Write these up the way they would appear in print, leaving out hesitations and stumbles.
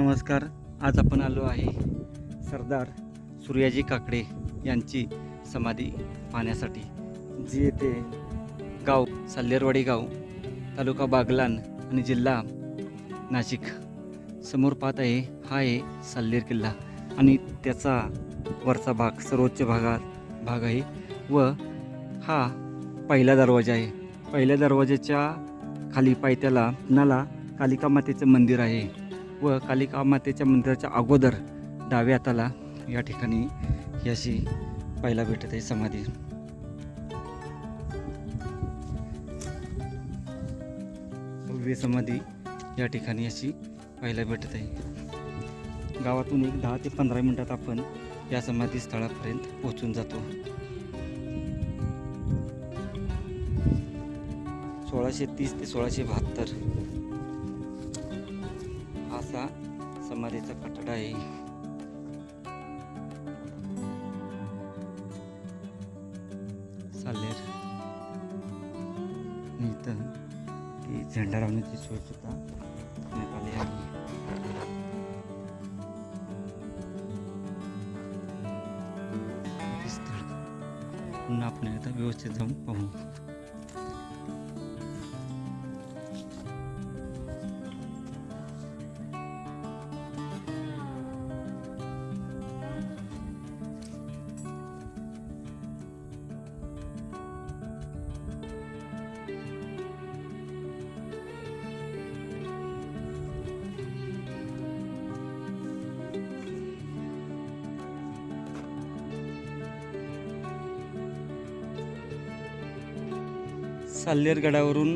नमस्कार. आज आपण आलो आहे सरदार सूर्याजी काकडे यांची समाधी पाहण्यासाठी, जी येथे गाव साल्हेरवाडी गाव, तालुका बागलाण आणि जिल्हा नाशिक. समोर पाहत आहे हा आहे साल्हेर किल्ला आणि त्याचा वरचा भाग सर्वोच्च भाग आहे व हा पहिला दरवाजा आहे. पहिल्या दरवाजाच्या खाली पायथ्याला नाला कालिका मातेचं मंदिर आहे व कालिका मातेच्या मंदिराच्या अगोदर डाव्या हाताला या ठिकाणी ही अशी पाहायला भेटत आहे समाधी. भव्य समाधी या ठिकाणी अशी पाहायला भेटत आहे. गावातून एक 10 ते 15 मिनिटात आपण या समाधी स्थळापर्यंत पोहोचून जातो. 1630 ते 1672 असा समाधीचा कठडा आहे. साल्हेर इथं ती झेंडा लावण्याची सोय सुद्धा करण्यात आली आहे. पुन्हा आपण आता व्यवस्थित जाऊन पाहू. साल्हेर गडावरून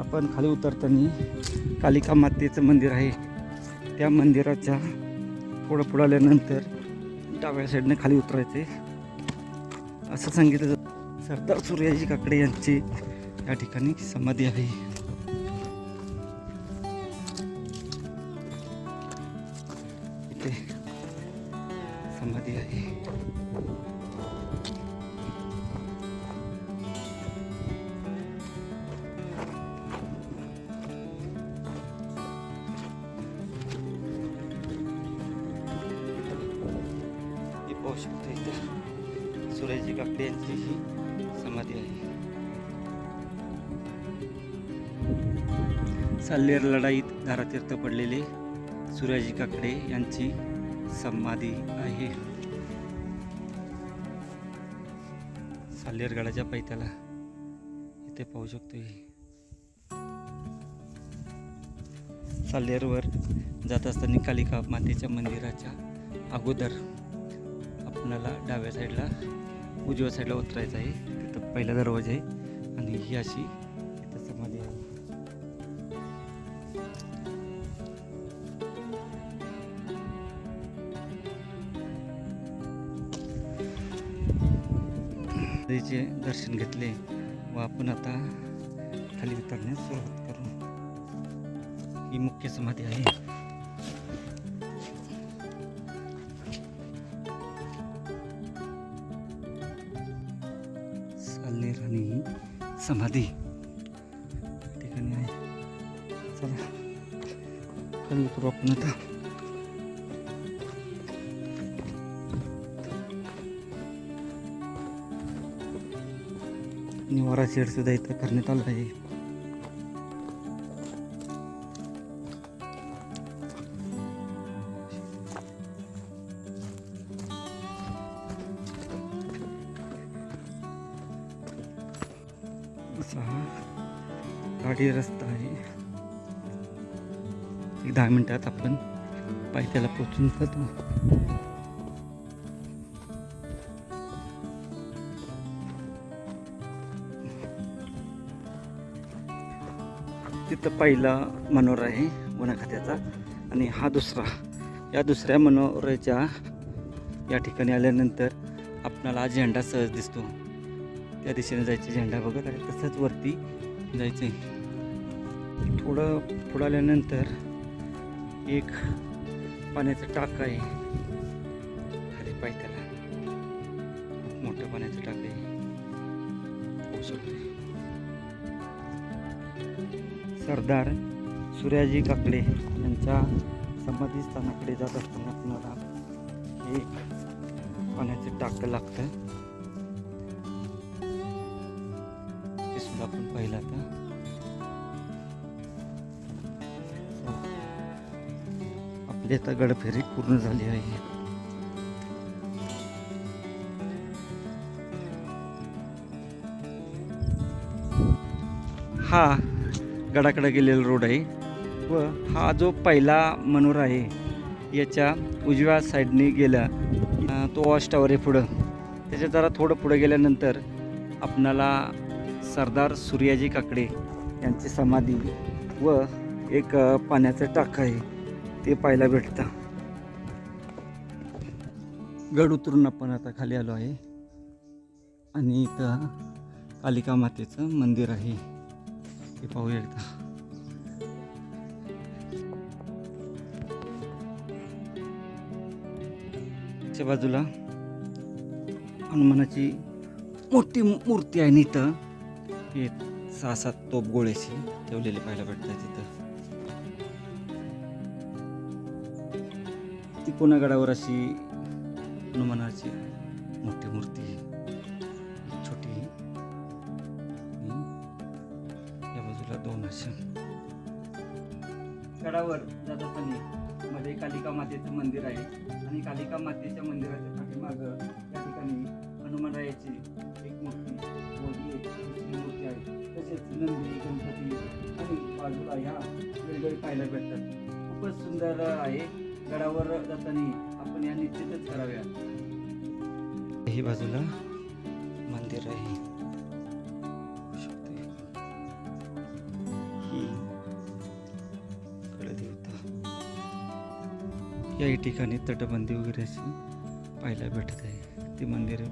आपण खाली उतरताना कालिका मातेचं मंदिर आहे. त्या मंदिराच्या पुढं आल्यानंतर डाव्या साईडने खाली उतरायचे असं सांगितलं जातं. सरदार सूर्याजी काकडे यांची या ठिकाणी समाधी आहे. इथे समाधी आहे. पाहू शकतो इथे सूर्याजी काकडे यांची ही समाधी आहे. साल्हेर लढाईत धारातीर्थ पडलेले सूर्याजी काकडे यांची समाधी आहे. साल्हेर गडाच्या पायथ्याला इथे पाहू शकतो. साल्हेरवर जात असताना कालिका मातेच्या मंदिराच्या अगोदर आपल्याला डाव्या साईडला उजव्या साईडला उतरायचं आहे. तिथं पहिला दरवाजा आहे आणि ही अशी इथं समाधी आहे. देवीचे दर्शन घेतले व आपण आता खाली उतरण्यास सुरुवात करू. ही मुख्य समाधी आहे. साल्हेर आणि समाधी ठिकाणी आहे. चला खाली उतरू आपण आता. निवारा शेड सुद्धा इथं करण्यात आलं आहे. असा हा गाडी रस्ता आहे. एक 10 मिनिटात आपण पायथ्याला पोचून जातो. तिथं पहिला मनोरा आहे वन खात्याचा आणि हा दुसरा. या दुसऱ्या मनोऱ्याच्या या ठिकाणी आल्यानंतर आपल्याला झेंडा सहज दिसतो. त्या दिशेने जायचे झेंडा बघत आणि तसंच वरती जायचं आहे. थोडं पुढं आल्यानंतर एक पाण्याचं टाक आहे खाली पायथ्याला. खूप मोठं पाण्याचं टाक आहे. होऊ शकते. सरदार सूर्याजी काकडे यांच्या समाधी स्थानाकडे जात असताना आपल्याला हे पाण्याचं टाकं लागतं. ते सुद्धा आपण पाहिलं आता. आपली आता गडफेरी पूर्ण झाली आहे. हा गडाकडे गेलेला रोड आहे व हा जो पहिला मनोरा आहे याच्या उजव्या साईडने गेला तो वॉच टावर आहे. पुढं त्याच्या जरा थोडं पुढं गेल्यानंतर आपणाला सरदार सूर्याजी काकडे यांची समाधी व एक पाण्याचं टाकं आहे ते पाहायला भेटतं. गड उतरून आपण आता खाली आलो आहे आणि इथं कालिका मातेचं मंदिर आहे ते पाहूया एकदा. च्या बाजूला हनुमानाची मोठी मूर्ती आहे. इथं हे 6-7 तोप गोळ्याची ठेवलेले पाहायला भेटतात. तिथं ती पुन्हा गडावर अशी हनुमानाची मोठी मूर्ती छोटी. या बाजूला 2 अशा गडावर जात असताना मध्ये कालिका मातेचं मंदिर आहे आणि कालिका मातेच्या मंदिराच्या पाठीमागं या ठिकाणी हनुमानरायाची एक मूर्ती मूर्ती आहे. तसेच नंदी गणपती आणि बाजूला ह्या वेगवेगळे पाहायला भेटतात. खूपच सुंदर आहे. गडावर जाताना आपण या निश्चितच कराव्या. ही बाजूला मंदिर आहे. या ठिकाणी तटबंदी वगैरे अशी पाहायला भेटत आहे. ते मंदिर आहे.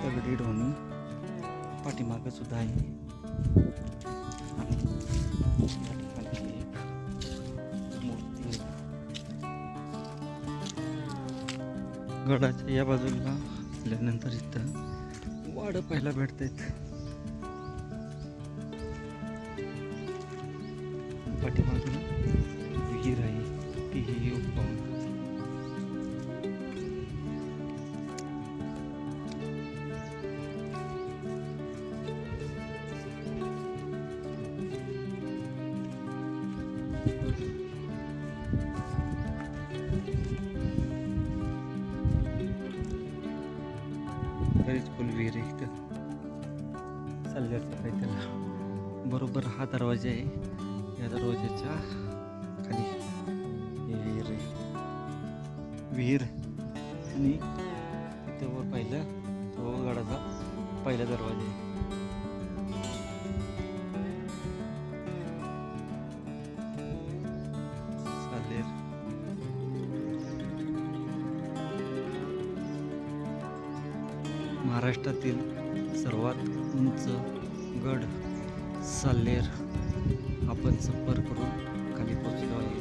दगडी ढोणी पाठीमागं सुद्धा आहे आणि या ठिकाणी एक मूर्ती आहे. गडाच्या या बाजूला असल्यानंतर इथं वाडं पाहायला भेटतात. पाठीमागून विहीर आहे तीही उत्तम. बरीच खोल विहीर आहे इथं. सल्ल्याचं काही त्याला बरोबर हा दरवाजा आहे. या दरवाजाच्या खाली विहीर आणि तेव्हा पाहिलं तो गडाचा पहिला दरवाजा आहे. सालेर महाराष्ट्रातील सर्वात उंच गड साल्हेर आपण संपर्क करून खाली पोहोचलो आहे.